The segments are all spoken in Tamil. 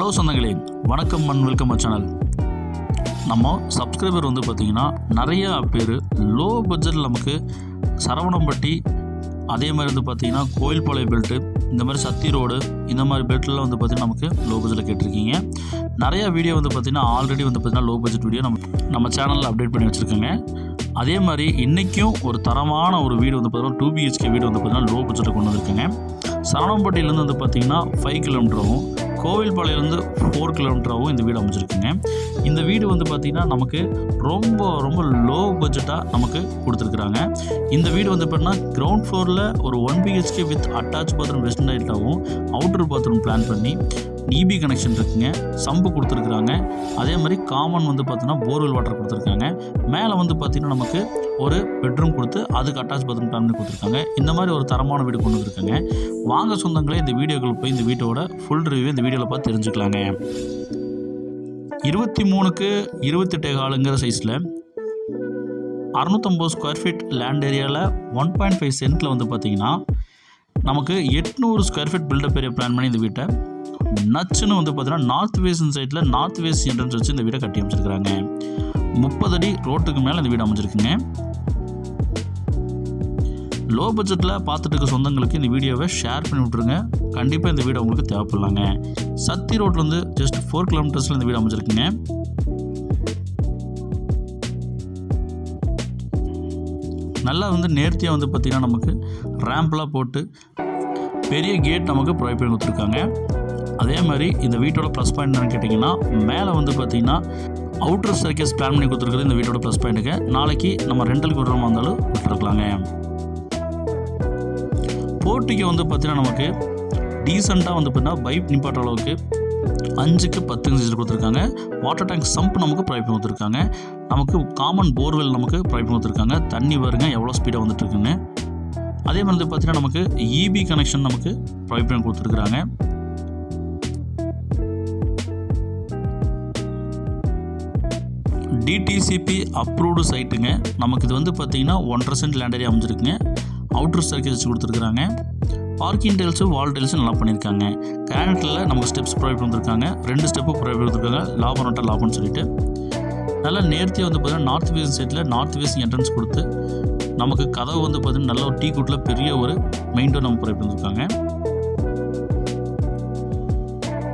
ஹலோ சொந்தங்களே, வணக்கம் அண்ட் வெல்கம் சேனல். நம்ம சப்ஸ்கிரைபர் வந்து பார்த்திங்கன்னா நிறையா பேர் லோ பட்ஜெட்டில் நமக்கு சரவணம்பட்டி, அதே மாதிரி வந்து பார்த்திங்கன்னா கோயில்பாளையம் பெல்ட்டு, இந்த மாதிரி சத்தி ரோடு, இந்த மாதிரி பெல்ட்லாம் வந்து பார்த்திங்கன்னா நமக்கு லோ பட்ஜெட்டில் கேட்டிருக்கீங்க. நிறையா வீடியோ வந்து பார்த்திங்கன்னா ஆல்ரெடி வந்து பார்த்திங்கன்னா லோ பட்ஜெட் வீடியோ நம்ம சேனலில் அப்டேட் பண்ணி வச்சுருக்கோங்க. அதே மாதிரி இன்றைக்கும் ஒரு தரமான ஒரு வீடு வந்து பார்த்திங்கன்னா 2 BHK வீடு வந்து பார்த்திங்கன்னா லோ பட்ஜெட்டில் கொண்டு வந்திருக்குங்க. சரவணம்பட்டியிலேருந்து வந்து பார்த்திங்கன்னா 5 கிலோமீட்டராகவும், கோவில்பாளையிலேருந்து 4 கிலோமீட்டராகவும் இந்த வீடு அமைச்சிருக்குங்க. இந்த வீடு வந்து பார்த்திங்கன்னா நமக்கு ரொம்ப லோ பட்ஜெட்டாக நமக்கு கொடுத்துருக்குறாங்க. இந்த வீடு வந்து பார்த்தீங்கன்னா கிரவுண்ட் ஃப்ளோரில் ஒரு 1 BHK with attach bathroom western லைட்டாகவும் அவுட்டர் பாத்ரூம் பிளான் பண்ணி இபி கனெக்ஷன் இருக்குங்க, சம்பு கொடுத்துருக்குறாங்க. அதே மாதிரி காமன் வந்து பார்த்தீங்கன்னா போர்வெல் வாட்டர் கொடுத்துருக்காங்க. மேலே வந்து பார்த்திங்கன்னா நமக்கு ஒரு பெட்ரூம் கொடுத்து அதுக்கு அட்டாச் பாத்ரூம் பிளான் பண்ணி கொடுத்துருக்காங்க. இந்த மாதிரி ஒரு தரமான வீடு கொண்டு வந்துருக்காங்க. வாங்க சொந்தங்களே, இந்த வீடியோக்கள் போய் இந்த வீட்டோட ஃபுல் ரிவ்யூ இந்த வீடியோவில் பார்த்து தெரிஞ்சுக்கலாங்க. 23க்கு 28 சைஸில் 650 ஸ்கொயர் ஃபீட் லேண்ட் ஏரியாவில் 1.5 சென்ட்டில் வந்து பார்த்திங்கன்னா நமக்கு 800 square feet built up area plan பண்ணி இந்த வீட்டை நச்சுன்னு வந்து பார்த்தீங்கன்னா நார்த் வெஸ்ட் சைடில் நார்த் வெஸ்ட் என்ட்ரன்ஸ் வச்சு இந்த வீடை கட்டி அமைச்சிருக்கிறாங்க. 30 அடி ரோட்டுக்கு மேலே இந்த வீடு அமைச்சிருக்குங்க. லோ பட்ஜெட்டில் பார்த்துட்டு இருக்க சொந்தங்களுக்கு இந்த வீடியோவை ஷேர் பண்ணி விட்ருங்க. கண்டிப்பாக இந்த வீடு உங்களுக்கு தேவைப்படலாங்க. சத்தி ரோட்லேருந்து ஜஸ்ட் 4 கிலோமீட்டர்ஸில் இந்த வீடு அமைச்சிருக்குங்க. நல்லா வந்து நேர்த்தியாக வந்து பார்த்திங்கன்னா நமக்கு ரேம்ப்லாம் போட்டு பெரிய கேட் நமக்கு ப்ரொவைட் பண்ணி கொடுத்துருக்காங்க. அதே மாதிரி இந்த வீட்டோட ப்ளஸ் பாயிண்ட் என்னன்னு கேட்டிங்கன்னா, மேலே வந்து பார்த்திங்கன்னா அவுட்டர் ஸ்டேர்கேஸ் பிளான் பண்ணி கொடுத்துருக்குறது இந்த வீட்டோட ப்ளஸ் பாயிண்ட்டுங்க. நாளைக்கு நம்ம ரெண்டலுக்கு விடுறோமா இருந்தாலும் விட்டுருக்கலாங்க. போர்ட்டிக்கு வந்து பார்த்திங்கன்னா நமக்கு டீசெண்டாக வந்து பார்த்திங்கன்னா பைப் நிப்பாட்டுற அளவுக்கு 5க்கு 10 சைஸில் கொடுத்துருக்காங்க. வாட்டர் டேங்க் சம்ப் நமக்கு ப்ரொவைட் பண்ணி கொடுத்துருக்காங்க. நமக்கு காமன் போர்வெல் நமக்கு ப்ரொவைட் பண்ணி கொடுத்துருக்காங்க. தண்ணி பாருங்க எவ்வளோ ஸ்பீடாக வந்துட்டு இருக்குன்னு. அதே மாதிரி வந்து பார்த்திங்கன்னா நமக்கு இபி கனெக்ஷன் நமக்கு ப்ரொவைட் பண்ணி கொடுத்துருக்குறாங்க. டிடிசிபி அப்ரூவ்டு சைட்டுங்க. நமக்கு இது வந்து பார்த்திங்கன்னா 1.5 சென்ட் லேண்ட் ஏரியா அமைஞ்சிருக்குங்க. அவுட்டர் ஸ்டேர்கேஸ் வச்சு கொடுத்துருக்குறாங்க. பார்க்கிங் டைல்ஸு, வால் டைல்ஸும் நல்லா பண்ணியிருக்காங்க. கிரானைட்டில் நமக்கு ஸ்டெப்ஸ் ப்ரொவைட் பண்ணியிருக்காங்க. 2 ஸ்டெப்பு ப்ரொவைட் பண்ணியிருக்காங்க. லாபம்னு சொல்லிட்டு நல்லா நேர்த்தியாக வந்து பார்த்திங்கன்னா நார்த் வெஸ்ட் சைடில் நார்த் வெஸ்ட் என்ட்ரன்ஸ் கொடுத்து நமக்கு கதவு வந்து பார்த்திங்கன்னா நல்ல ஒரு டீ குட்டில் பெரிய ஒரு மெயின் டோர் நம்ம ப்ரொவைட் பண்ணியிருக்காங்க.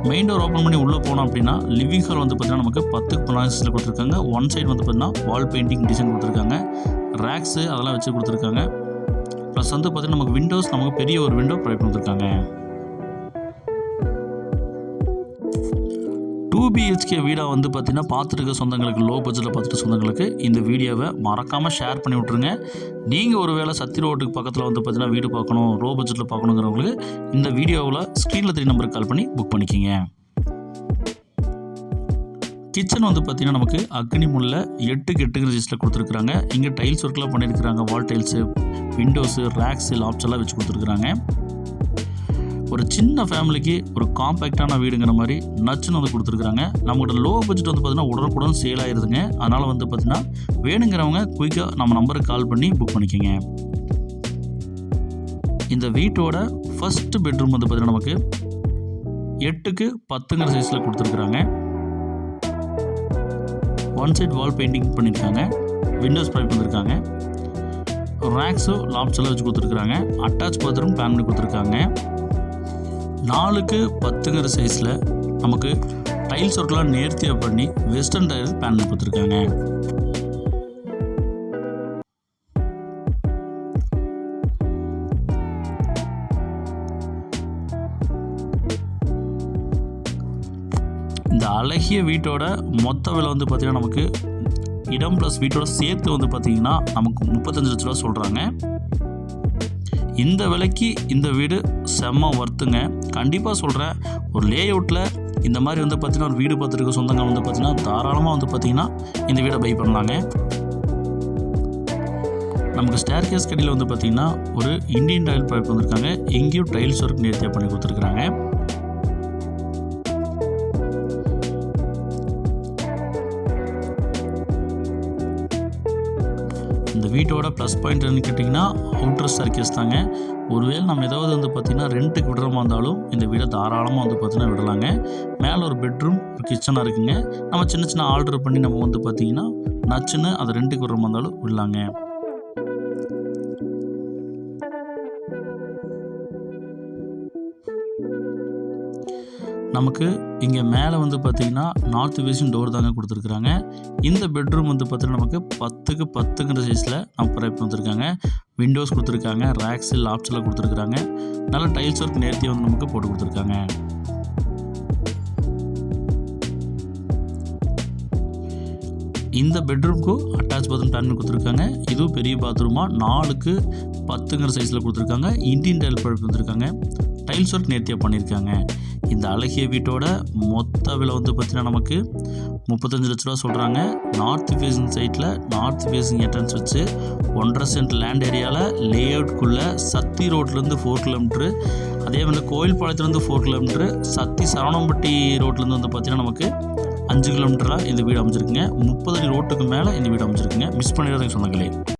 மெயின் டோர் ஓப்பன் பண்ணி உள்ளே போனோம் அப்படின்னா லிவிங் ஹால் வந்து பார்த்திங்கன்னா நமக்கு 10க்கு 14 சைஸில் கொடுத்துருக்காங்க. ஒன் சைடு வந்து பார்த்திங்கன்னா வால் பெயிண்டிங் டிசைன் கொடுத்துருக்காங்க. ரேக்ஸு அதெல்லாம் வச்சு கொடுத்துருக்காங்க. ப்ளஸ் வந்து பார்த்திங்கன்னா நமக்கு விண்டோஸ் நமக்கு பெரிய ஒரு விண்டோ ப்ரொவைட் பண்ணியிருக்காங்க. 2 BHK வீடாக வந்து பார்த்திங்கன்னா பார்த்துருக்க சொந்தங்களுக்கு, லோ பட்ஜெட்டில் பார்த்துட்டு சொந்தங்களுக்கு இந்த வீடியோவை மறக்காமல் ஷேர் பண்ணி விட்ருங்க. நீங்கள் ஒரு வேளை சத்தி ரோட்டுக்கு பக்கத்தில் வந்து பார்த்திங்கன்னா வீடு பார்க்கணும், லோ பட்ஜெட்டில் பார்க்கணுங்கிறவங்களுக்கு இந்த வீடியோவில் ஸ்க்ரீனில் 3 நம்பருக்கு கால் பண்ணி புக் பண்ணிக்கிங்க. கிச்சன் வந்து பார்த்திங்கன்னா நமக்கு அக்னி முல்ல 8க்கு 8 சைஸில் கொடுத்துருக்குறாங்க. இங்கே டைல்ஸ் ஒர்க்லாம் பண்ணியிருக்கிறாங்க. வால் டைல்ஸு, விண்டோஸு, ரேக்ஸு, லாப்ஸ் எல்லாம் வச்சு கொடுத்துருக்குறாங்க. ஒரு சின்ன ஃபேமிலிக்கு ஒரு காம்பேக்டான வீடுங்கிற மாதிரி நச்சுன்னு வந்து கொடுத்துருக்குறாங்க. நம்மளோட லோ பட்ஜெட் வந்து பார்த்திங்கன்னா உடனுக்குடன் சேல் ஆகிடுதுங்க. அதனால் வந்து பார்த்திங்கன்னா வேணுங்கிறவங்க குயிக்காக நம்ம நம்பருக்கு கால் பண்ணி புக் பண்ணிக்கோங்க. இந்த வீட்டோட ஃபஸ்ட்டு பெட்ரூம் வந்து பார்த்திங்கன்னா நமக்கு 8க்கு 10 சைஸில் கொடுத்துருக்குறாங்க. ஒன் சைட் வால் பெயிண்டிங் பண்ணியிருக்காங்க. விண்டோஸ் ப்ரொவைட் பண்ணியிருக்காங்க. ரேக்ஸோ லாப்ஸ் எல்லாம் வச்சு கொடுத்துருக்குறாங்க. அட்டாச் பாத்ரூம் பிளான் பண்ணி கொடுத்துருக்காங்க. 4க்கு 10 சைஸில் நமக்கு டைல்ஸ் ஒர்க்லாம் நேர்த்தியாக பண்ணி வெஸ்டர்ன் டைல் பிளான் பண்ணி கொடுத்துருக்காங்க. இந்த அழகிய வீட்டோட மொத்த விலை வந்து பார்த்திங்கன்னா நமக்கு இடம் ப்ளஸ் வீட்டோட சேர்த்து வந்து பார்த்திங்கன்னா நமக்கு 35 லட்ச ரூபா சொல்கிறாங்க. இந்த விலைக்கு இந்த வீடு செம்ம ஒர்த்துங்க. கண்டிப்பாக சொல்கிறேன், ஒரு லே அவுட்டில் இந்த மாதிரி வந்து பார்த்திங்கன்னா ஒரு வீடு பார்த்துருக்க சொந்தங்கள் வந்து பார்த்திங்கன்னா தாராளமாக வந்து பார்த்திங்கன்னா இந்த வீடை பை பண்ணலாங்க. நமக்கு ஸ்டேர்கேஸ் கடியில் வந்து பார்த்திங்கன்னா ஒரு இண்டியன் டைல் ப்ரொவைட் பண்ணியிருக்காங்க. எங்கேயும் டைல்ஸ் ஒர்க் நேர்த்தியாக பண்ணி கொடுத்துருக்குறாங்க. இந்த வீட்டோட ப்ளஸ் பாயிண்ட் என்னன்னு கேட்டிங்கன்னா அவுட்டர் ஸ்டேர்கேஸ் தாங்க. ஒருவேளை நம்ம ஏதாவது வந்து பார்த்திங்கன்னா ரெண்ட்டுக்கு விடுற மாதிரி இருந்தாலும் இந்த வீடை தாராளமாக வந்து பார்த்திங்கன்னா விடலாங்க. மேலே ஒரு பெட்ரூம், ஒரு கிச்சனாக இருக்குங்க. நம்ம சின்ன சின்ன ஆல்டர் பண்ணி நம்ம வந்து பார்த்திங்கன்னா நச்சுன்னு அதை ரெண்ட்டுக்கு விடுற மாதிரி இருந்தாலும் விடலாங்க. நமக்கு இங்கே மேலே வந்து பார்த்திங்கன்னா நார்த் ஃபேஸிங் டோர் தாங்க கொடுத்துருக்குறாங்க. இந்த பெட்ரூம் வந்து பார்த்திங்கன்னா நமக்கு 10க்கு 10ங்கிற சைஸில் நம்ம ப்ரைப் வந்துருக்காங்க. விண்டோஸ் கொடுத்துருக்காங்க, ரேக்ஸு, லாப்ஸ்லாம் கொடுத்துருக்குறாங்க. நல்ல டைல்ஸ் ஒர்க் நேர்த்தியாக வந்து நமக்கு போட்டு கொடுத்துருக்காங்க. இந்த பெட்ரூம்க்கு அட்டாச் பாத்ரூம் பிளான் கொடுத்துருக்காங்க. இதுவும் பெரிய பாத்ரூமாக 4க்கு 10ங்கிற சைஸில் கொடுத்துருக்காங்க. இண்டியன் டைல் பைப் வந்துருக்காங்க. டைல்ஸ் ஒர்க் நேர்த்தியாக பண்ணியிருக்காங்க. இந்த அழகிய வீட்டோட மொத்த விலை வந்து பார்த்திங்கன்னா நமக்கு 35 லட்ச ரூபா சொல்கிறாங்க. நார்த் ஃபேஸிங் சைட்டில் நார்த் ஃபேஸிங் என்ட்ரன்ஸ் வச்சு 1.5 சென்ட் லேண்ட் ஏரியாவில் லே அவுட்குள்ளே சத்தி ரோட்லேருந்து 4 கிலோமீட்ரு, அதே மாதிரி கோயில்பாளையத்துலேருந்து 4 கிலோமீட்ரு, சத்தி சரவணம்பட்டி ரோட்லேருந்து வந்து பார்த்திங்கன்னா நமக்கு 5 கிலோமீட்டராக இந்த வீடு அமைஞ்சிருக்குங்க. 30 அடி ரோட்டுக்கு மேலே இந்த வீடு அமைஞ்சிருக்குங்க. மிஸ் பண்ணிடாதீங்க சொந்தங்களே.